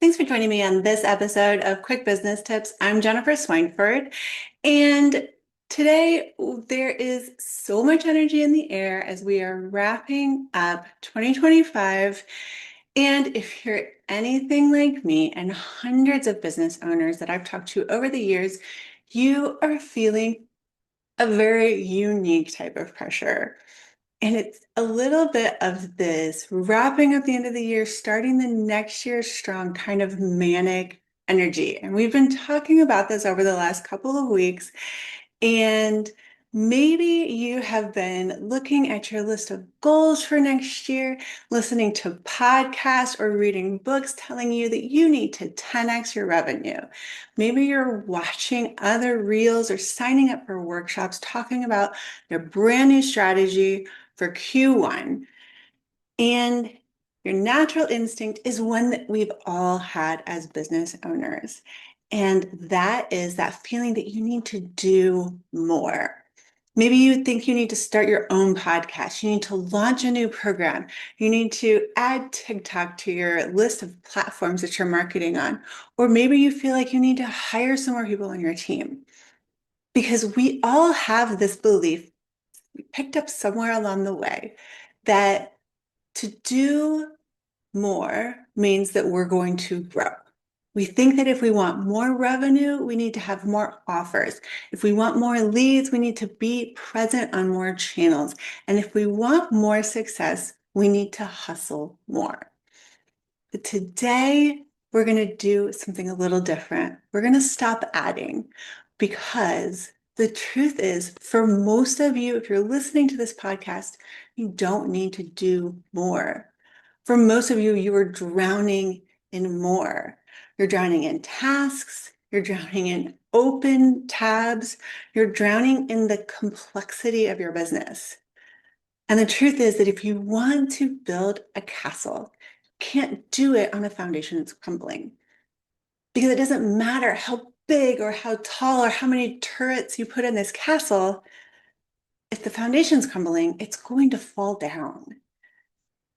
Thanks for joining me on this episode of Quick Business Tips. I'm Jennifer Swineford, and today there is so much energy in the air as we are wrapping up 2025. And if you're anything like me and hundreds of business owners that I've talked to over the years, you are feeling a very unique type of pressure. And it's a little bit of this wrapping up the end of the year, starting the next year strong, kind of manic energy. And we've been talking about this over the last couple of weeks. And maybe you have been looking at your list of goals for next year, listening to podcasts or reading books telling you that you need to 10x your revenue. Maybe you're watching other reels or signing up for workshops talking about their brand new strategy for Q1. And your natural instinct is one that we've all had as business owners. And that is that feeling that you need to do more. Maybe you think you need to start your own podcast. You need to launch a new program. You need to add TikTok to your list of platforms that you're marketing on. Or maybe you feel like you need to hire some more people on your team. Because we all have this belief we picked up somewhere along the way that to do more means that we're going to grow. We think that if we want more revenue, we need to have more offers. If we want more leads, we need to be present on more channels. And if we want more success, we need to hustle more. But today, we're going to do something a little different. We're going to stop adding because the truth is, for most of you, if you're listening to this podcast, you don't need to do more. For most of you, you are drowning in more. You're drowning in tasks, you're drowning in open tabs, you're drowning in the complexity of your business. And the truth is that if you want to build a castle, you can't do it on a foundation that's crumbling. Because it doesn't matter how big or how tall or how many turrets you put in this castle, if the foundation's crumbling, it's going to fall down.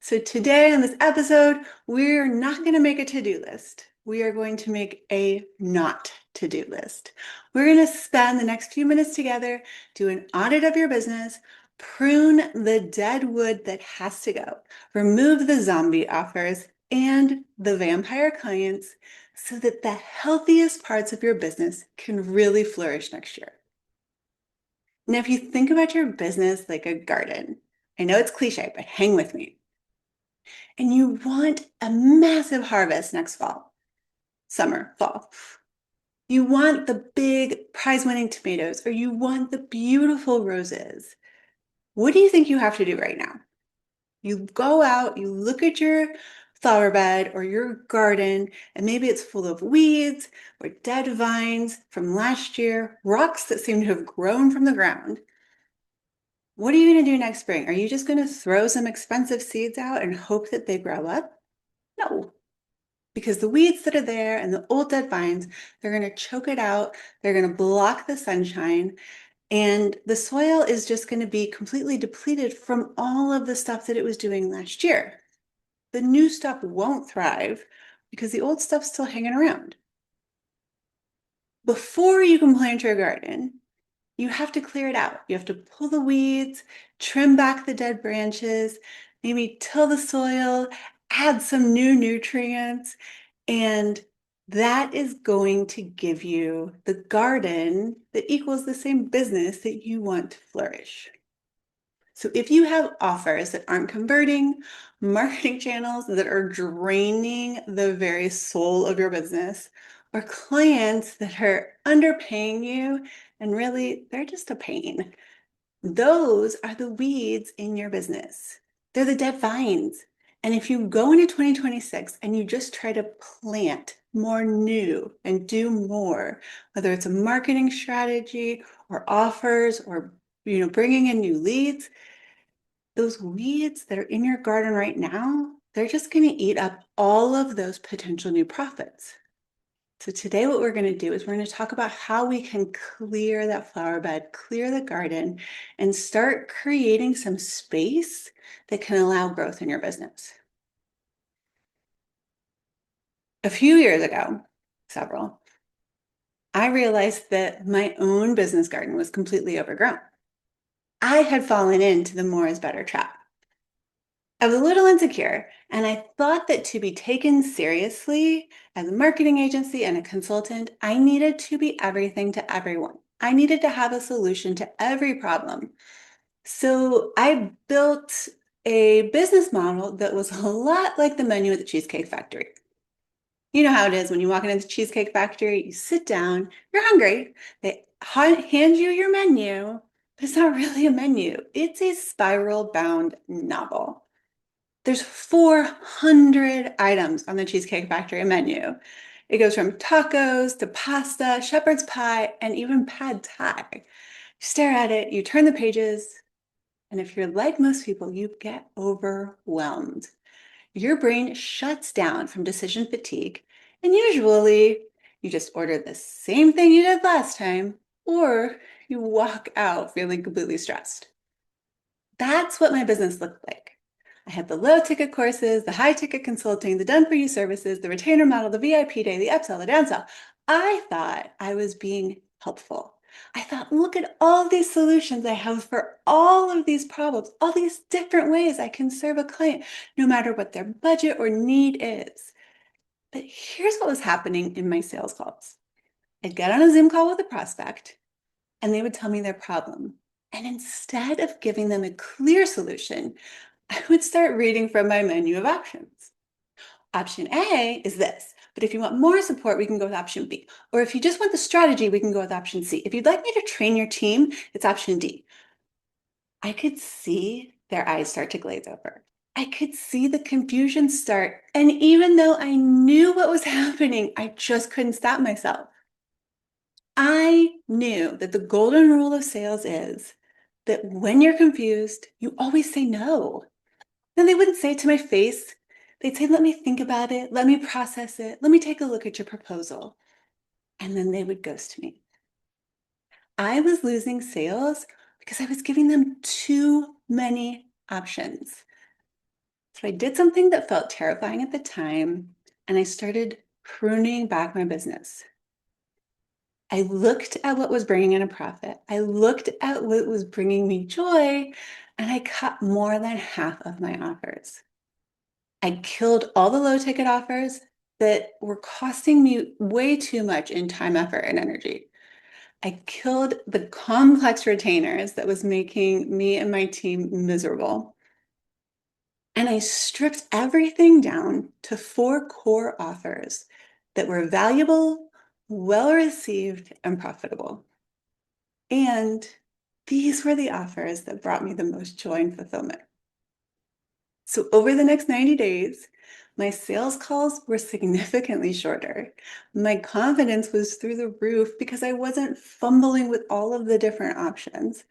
So today on this episode, we're not going to make a to-do list. We are going to make a not to-do list. We're going to spend the next few minutes together, do an audit of your business, prune the dead wood that has to go, remove the zombie offers and the vampire clients so that the healthiest parts of your business can really flourish next year. Now, if you think about your business like a garden, I know it's cliche, but hang with me. And you want a massive harvest next fall, summer, fall. You want the big prize-winning tomatoes, or you want the beautiful roses. What do you think you have to do right now? You go out, you look at your flower bed or your garden, and maybe it's full of weeds or dead vines from last year, rocks that seem to have grown from the ground. What are you going to do next spring? Are you just going to throw some expensive seeds out and hope that they grow up? No, because the weeds that are there and the old dead vines, they're going to choke it out. They're going to block the sunshine. And the soil is just going to be completely depleted from all of the stuff that it was doing last year. The new stuff won't thrive because the old stuff's still hanging around. Before you can plant your garden, you have to clear it out. You have to pull the weeds, trim back the dead branches, maybe till the soil, add some new nutrients, and that is going to give you the garden that equals the same business that you want to flourish. So if you have offers that aren't converting, marketing channels that are draining the very soul of your business, or clients that are underpaying you and really they're just a pain, those are the weeds in your business. They're the dead vines. And if you go into 2026 and you just try to plant more new and do more, whether it's a marketing strategy or offers or bringing in new leads, those weeds that are in your garden right now, they're just going to eat up all of those potential new profits. So today what we're going to do is we're going to talk about how we can clear that flower bed, clear the garden, and start creating some space that can allow growth in your business. A few years ago, several, I realized that my own business garden was completely overgrown. I had fallen into the more is better trap. I was a little insecure, and I thought that to be taken seriously as a marketing agency and a consultant, I needed to be everything to everyone. I needed to have a solution to every problem. So I built a business model that was a lot like the menu at the Cheesecake Factory. You know how it is when you walk into the Cheesecake Factory, you sit down, you're hungry, they hand you your menu, but it's not really a menu. It's a spiral bound novel. There's 400 items on the Cheesecake Factory menu. It goes from tacos to pasta, shepherd's pie, and even pad thai. You stare at it, you turn the pages, and if you're like most people, you get overwhelmed. Your brain shuts down from decision fatigue, and usually you just order the same thing you did last time, or you walk out feeling completely stressed. That's what my business looked like. I had the low ticket courses, the high ticket consulting, the done for you services, the retainer model, the VIP day, the upsell, the downsell. I thought I was being helpful. I thought, look at all these solutions I have for all of these problems, all these different ways I can serve a client, no matter what their budget or need is. But here's what was happening in my sales calls. I'd get on a Zoom call with a prospect, and they would tell me their problem. And instead of giving them a clear solution, I would start reading from my menu of options. Option A is this, but if you want more support, we can go with option B. Or if you just want the strategy, we can go with option C. If you'd like me to train your team, it's option D. I could see their eyes start to glaze over. I could see the confusion start. And even though I knew what was happening, I just couldn't stop myself. I knew that the golden rule of sales is that when you're confused, you always say no. Then they wouldn't say it to my face. They'd say, let me think about it. Let me process it. Let me take a look at your proposal. And then they would ghost me. I was losing sales because I was giving them too many options. So I did something that felt terrifying at the time, and I started pruning back my business. I looked at what was bringing in a profit. I looked at what was bringing me joy, and I cut more than half of my offers. I killed all the low ticket offers that were costing me way too much in time, effort, and energy. I killed the complex retainers that was making me and my team miserable. And I stripped everything down to 4 core offers that were valuable, well received, and profitable. And these were the offers that brought me the most joy and fulfillment. So over the next 90 days, my sales calls were significantly shorter. My confidence was through the roof because I wasn't fumbling with all of the different options,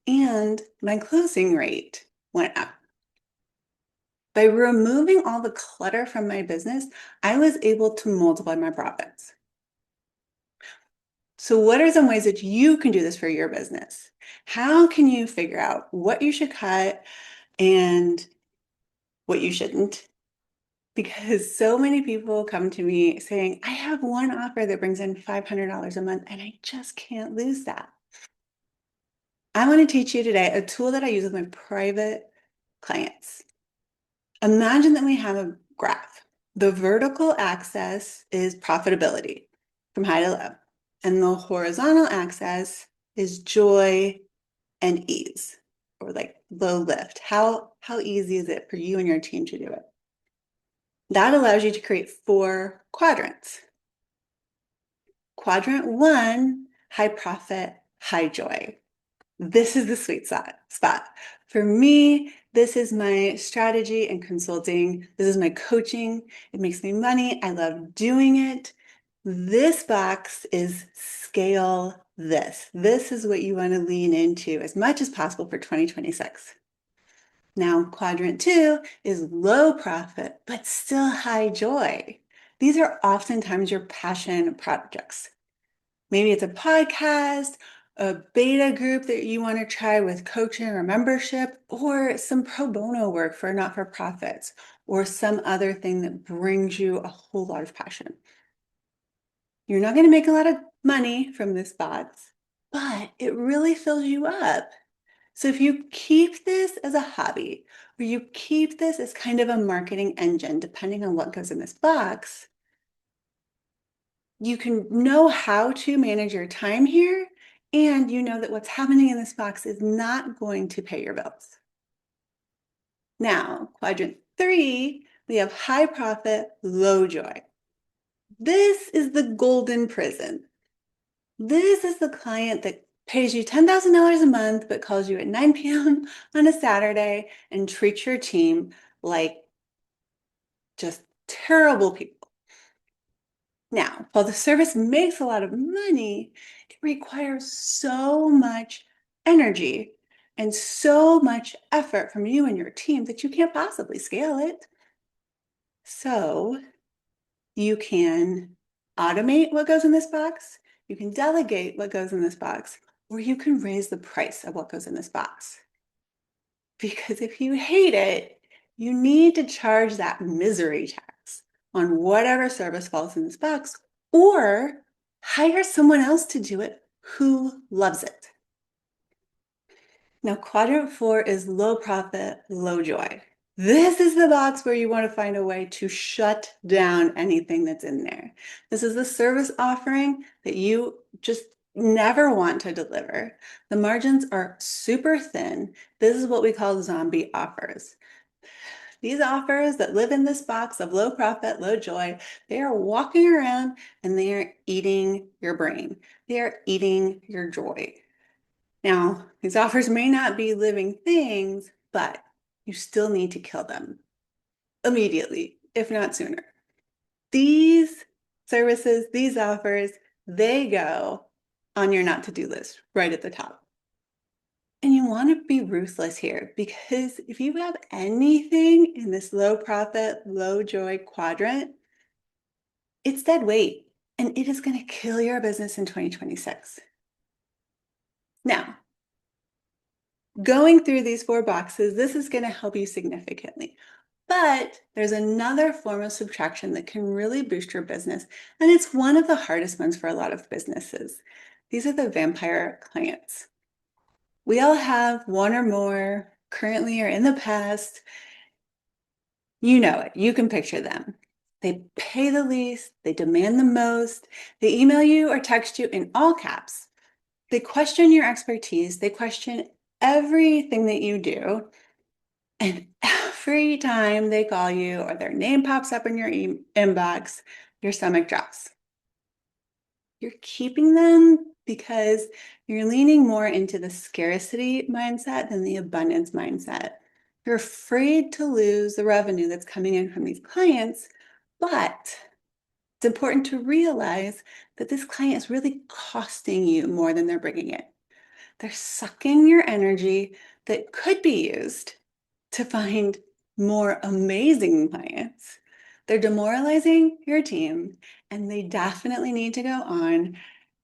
and my closing rate went up. By removing all the clutter from my business, I was able to multiply my profits. So, what are some ways that you can do this for your business? How can you figure out what you should cut and what you shouldn't? Because so many people come to me saying, I have one offer that brings in $500 a month and I just can't lose that. I want to teach you today a tool that I use with my private clients. Imagine that we have a graph. The vertical axis is profitability from high to low, and the horizontal axis is joy and ease, or like low lift. How easy is it for you and your team to do it? That allows you to create 4 quadrants. Quadrant 1, high profit, high joy. This is the sweet spot. For me, this is my strategy and consulting. This is my coaching. It makes me money. I love doing it. This box is scale this. This is what you want to lean into as much as possible for 2026. Now, quadrant 2 is low profit, but still high joy. These are oftentimes your passion projects. Maybe it's a podcast, a beta group that you want to try with coaching or membership, or some pro bono work for not-for-profits, or some other thing that brings you a whole lot of passion. You're not going to make a lot of money from this box, but it really fills you up. So if you keep this as a hobby, or you keep this as kind of a marketing engine, depending on what goes in this box, you can know how to manage your time here, and you know that what's happening in this box is not going to pay your bills. Now, quadrant 3, we have high profit, low joy. This is the golden prison. This is the client that pays you $10,000 a month, but calls you at 9 p.m. on a Saturday and treats your team like just terrible people. Now, while the service makes a lot of money, it requires so much energy and so much effort from you and your team that you can't possibly scale it. So you can automate what goes in this box, you can delegate what goes in this box, or you can raise the price of what goes in this box. Because if you hate it, you need to charge that misery tax on whatever service falls in this box, or hire someone else to do it who loves it. Now, quadrant 4 is low profit, low joy. This is the box where you want to find a way to shut down anything that's in there. This is the service offering that you just never want to deliver. The margins are super thin. This is what we call zombie offers. These offers that live in this box of low profit, low joy, they are walking around and they are eating your brain. They are eating your joy. Now, these offers may not be living things, but you still need to kill them immediately, if not sooner. These services, these offers, they go on your not to-do list right at the top. And you want to be ruthless here, because if you have anything in this low profit, low joy quadrant, it's dead weight, and it is going to kill your business in 2026. Now, going through these 4 boxes, this is going to help you significantly. But there's another form of subtraction that can really boost your business, and it's one of the hardest ones for a lot of businesses. These are the vampire clients. We all have one or more, currently or in the past. You know it. You can picture them. They pay the least, they demand the most, they email you or text you in all caps. They question your expertise, they question everything that you do. And every time they call you or their name pops up in your inbox, your stomach drops. You're keeping them because you're leaning more into the scarcity mindset than the abundance mindset. You're afraid to lose the revenue that's coming in from these clients, but it's important to realize that this client is really costing you more than they're bringing in. They're sucking your energy that could be used to find more amazing clients. They're demoralizing your team, and they definitely need to go on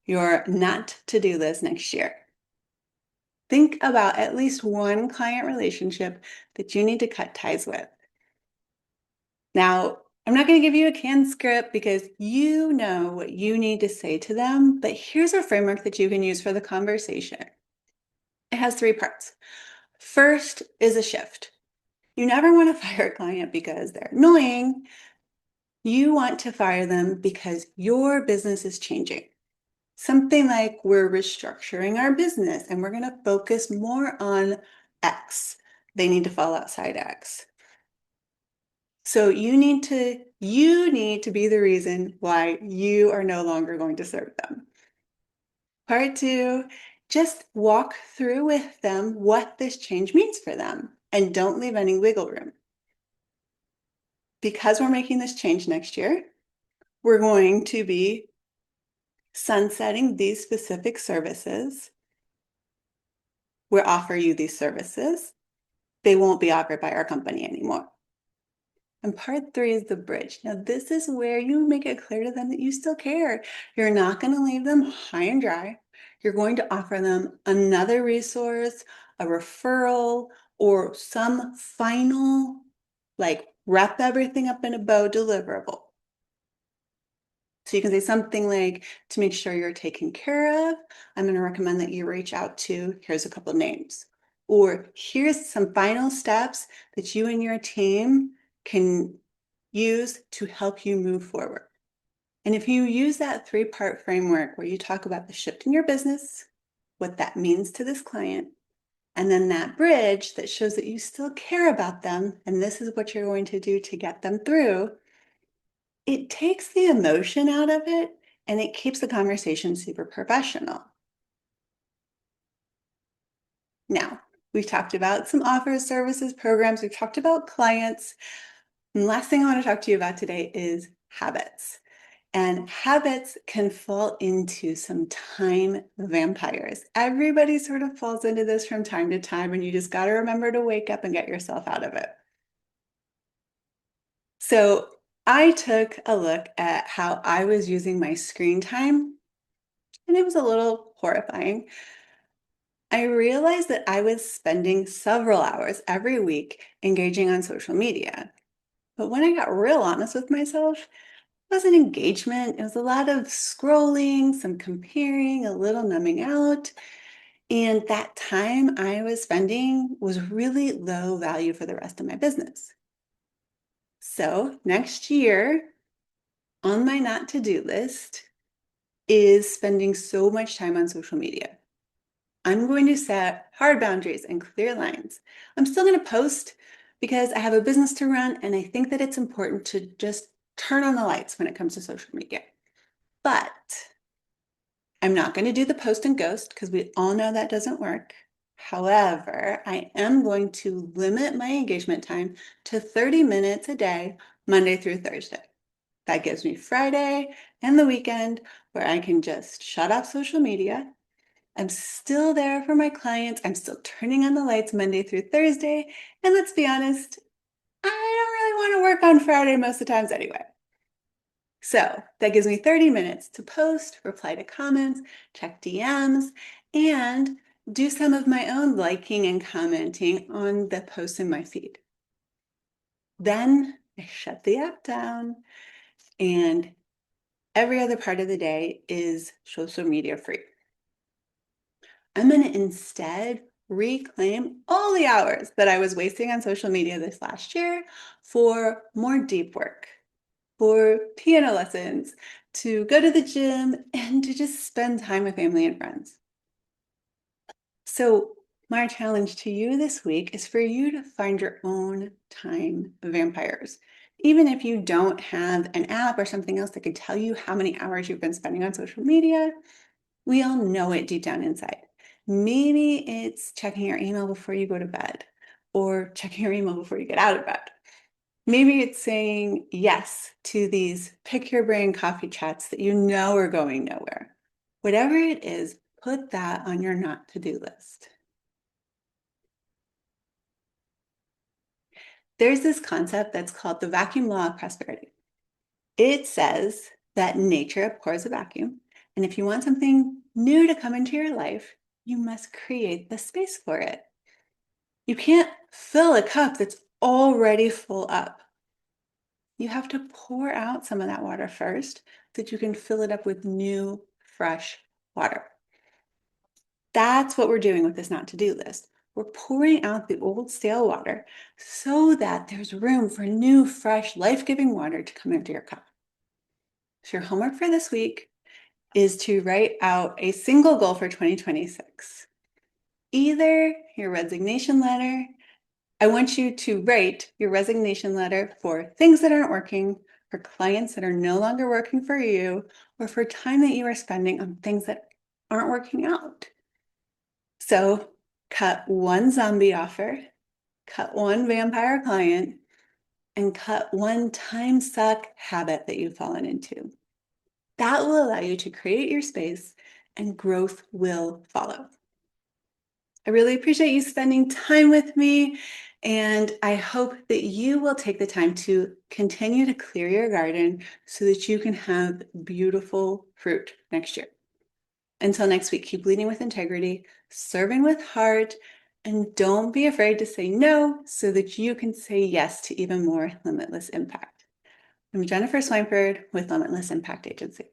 your not to-do list next year. Think about at least one client relationship that you need to cut ties with. Now, I'm not going to give you a canned script because you know what you need to say to them, but here's a framework that you can use for the conversation. It has 3 parts. First is a shift. You never want to fire a client because they're annoying. You want to fire them because your business is changing. Something like, we're restructuring our business and we're going to focus more on X. They need to fall outside X. So you need to be the reason why you are no longer going to serve them. Part 2, just walk through with them what this change means for them and don't leave any wiggle room. Because we're making this change next year, we're going to be sunsetting these specific services. We'll offer you these services. They won't be offered by our company anymore. And part 3 is the bridge. Now, this is where you make it clear to them that you still care. You're not going to leave them high and dry. You're going to offer them another resource, a referral, or some final wrap everything up in a bow deliverable. So you can say something like, to make sure you're taken care of, I'm going to recommend that you reach out to, here's a couple of names. Or here's some final steps that you and your team can use to help you move forward. And if you use that three-part framework where you talk about the shift in your business, what that means to this client, and then that bridge that shows that you still care about them, and this is what you're going to do to get them through, it takes the emotion out of it and it keeps the conversation super professional. Now, we've talked about some offers, services, programs, we've talked about clients. And the last thing I want to talk to you about today is habits. And habits can fall into some time vampires. Everybody sort of falls into this from time to time, and you just got to remember to wake up and get yourself out of it. So I took a look at how I was using my screen time, and it was a little horrifying. I realized that I was spending several hours every week engaging on social media. But when I got real honest with myself, it wasn't engagement. It was a lot of scrolling, some comparing, a little numbing out. And that time I was spending was really low value for the rest of my business. So next year on my not to-do list is spending so much time on social media. I'm going to set hard boundaries and clear lines. I'm still going to post because I have a business to run, and I think that it's important to just turn on the lights when it comes to social media. But I'm not going to do the post and ghost because we all know that doesn't work. However, I am going to limit my engagement time to 30 minutes a day, Monday through Thursday. That gives me Friday and the weekend where I can just shut off social media. I'm still there for my clients. I'm still turning on the lights Monday through Thursday. And let's be honest, I don't really want to work on Friday most of the times anyway. So that gives me 30 minutes to post, reply to comments, check DMs, and do some of my own liking and commenting on the posts in my feed. Then I shut the app down, and every other part of the day is social media free. I'm going to instead reclaim all the hours that I was wasting on social media this last year for more deep work, for piano lessons, to go to the gym, and to just spend time with family and friends. So my challenge to you this week is for you to find your own time vampires. Even if you don't have an app or something else that could tell you how many hours you've been spending on social media, we all know it deep down inside. Maybe it's checking your email before you go to bed, or checking your email before you get out of bed. Maybe it's saying yes to these pick your brain coffee chats that you know are going nowhere. Whatever it is, put that on your not to-do list. There's this concept that's called the vacuum law of prosperity. It says that nature abhors a vacuum, and if you want something new to come into your life, you must create the space for it. You can't fill a cup that's already full up. You have to pour out some of that water first so that you can fill it up with new, fresh water. That's what we're doing with this not to-do list. We're pouring out the old stale water so that there's room for new, fresh, life-giving water to come into your cup. So your homework for this week is to write out a single goal for 2026. Either your resignation letter. I want you to write your resignation letter for things that aren't working, for clients that are no longer working for you, or for time that you are spending on things that aren't working out. So cut one zombie offer, cut one vampire client, and cut one time suck habit that you've fallen into. That will allow you to create your space, and growth will follow. I really appreciate you spending time with me, and I hope that you will take the time to continue to clear your garden so that you can have beautiful fruit next year. Until next week, keep leading with integrity, serving with heart, And don't be afraid to say no so that you can say yes to even more limitless impact. I'm Jennifer Swineford with Limitless Impact Agency.